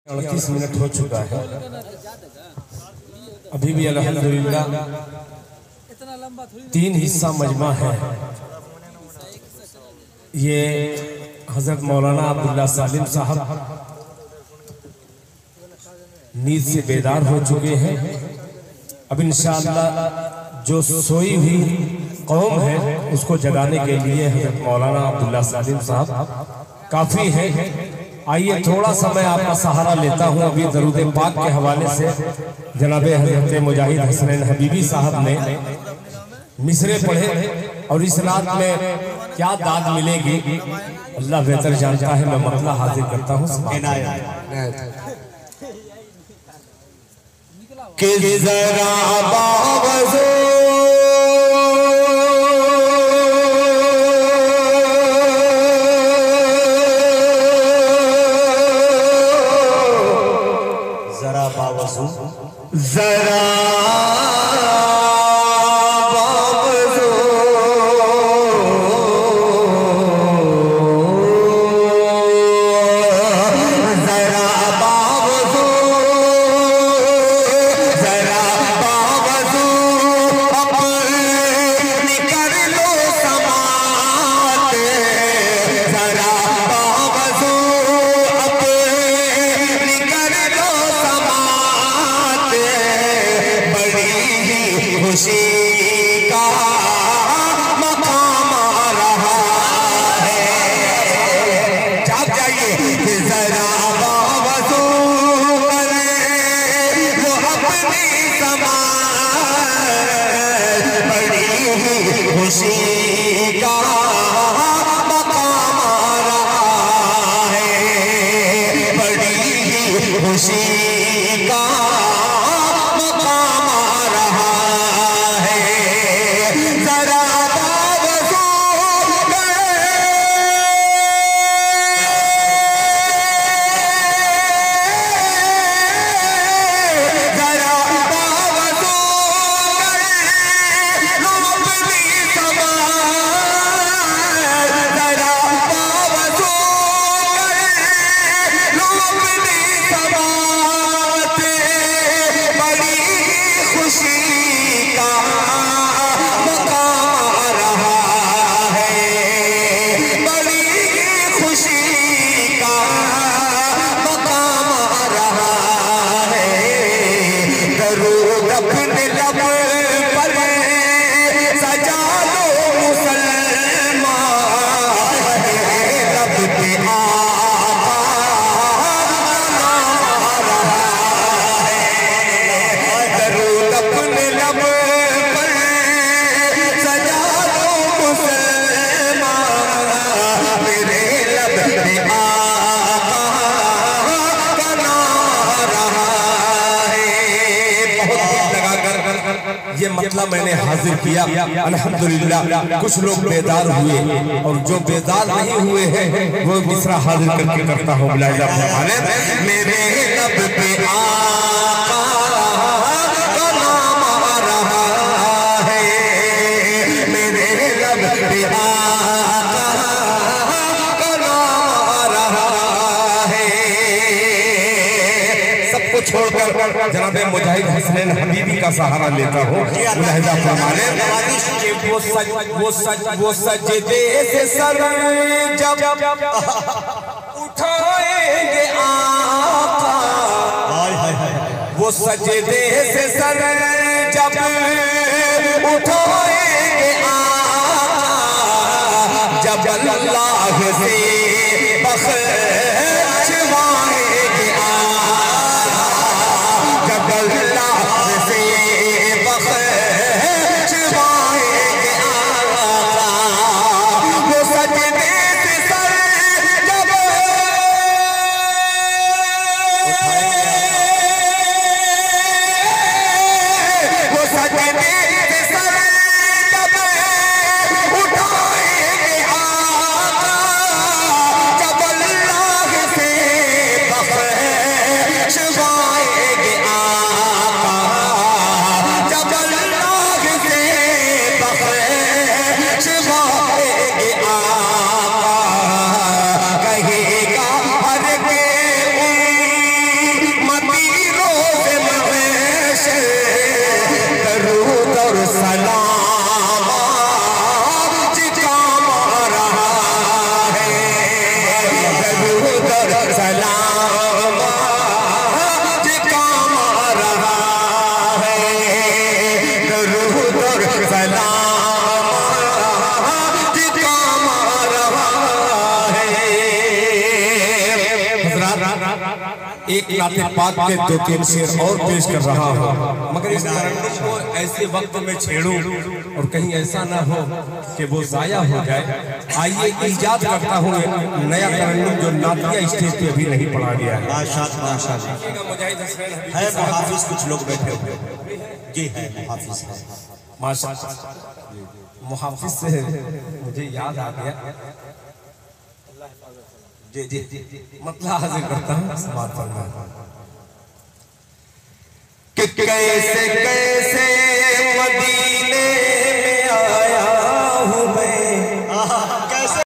38 minute हो चुका है। अभी भी अल्हम्दुलिल्लाह 3 हिस्सा मजमा है। ये हजरत मौलाना अब्दुल्ला सालिम साहब नींद से बेदार हो चुके हैं। अब इंशाअल्लाह जो सोई हुई कौम है उसको जगाने के लिए हजरत मौलाना अब्दुल्ला सालिम साहब काफी है। आइए थोड़ा सा मैं आपका सहारा लेता हूँ। अभी दरूद पाक के हवाले से जनाबे हजरत मुजाहिद हसनैन हबीबी साहब ने मिसरे पढ़े और इस रात में क्या दाद मिलेगी अल्लाह बेहतर जानता है। मैं मसला हाजिर करता हूँ कि जरा बावज़ो जरा मतलब मैंने हाजिर किया। अल्हम्दुलिल्लाह कुछ लोग बेदार हुए और जो बेदार नहीं हुए हैं वो मिसरा हाजिर करके करता हूँ। मेरे लब पे आका का नाम आ रहा है, मेरे लब पे आका का नाम आ रहा है। सबको छोड़कर जनाबे मुजाहिद हसनैन हबीबी का सहारा लेता हूँ। वो सजदे से सर जब उठाएंगे आका, वो सजदे से सर जब उठाएंगे आका, जब अल्लाह से बख्शवाएंगे आका, जब अल्लाह से एक नाते पाक के 2-3 शेर और पेश कर रहा हूँ, मगर इस तरन्नुम को ऐसे वक्त में छेड़ूं और कहीं ऐसा ना हो कि वो जाया हो जाए। आइए इजाद करता हूँ नया तरन्नुम जो नातिया स्टेज पे अभी नहीं पढ़ा गया है। है मुहाफिज, कुछ लोग बैठे हुए जी है मुहाफिज है। माशाअल्लाह, मुहाफिज से मुझे याद आ गया, जी जी मतलब हाजिर करता हूँ समाज पर कि कैसे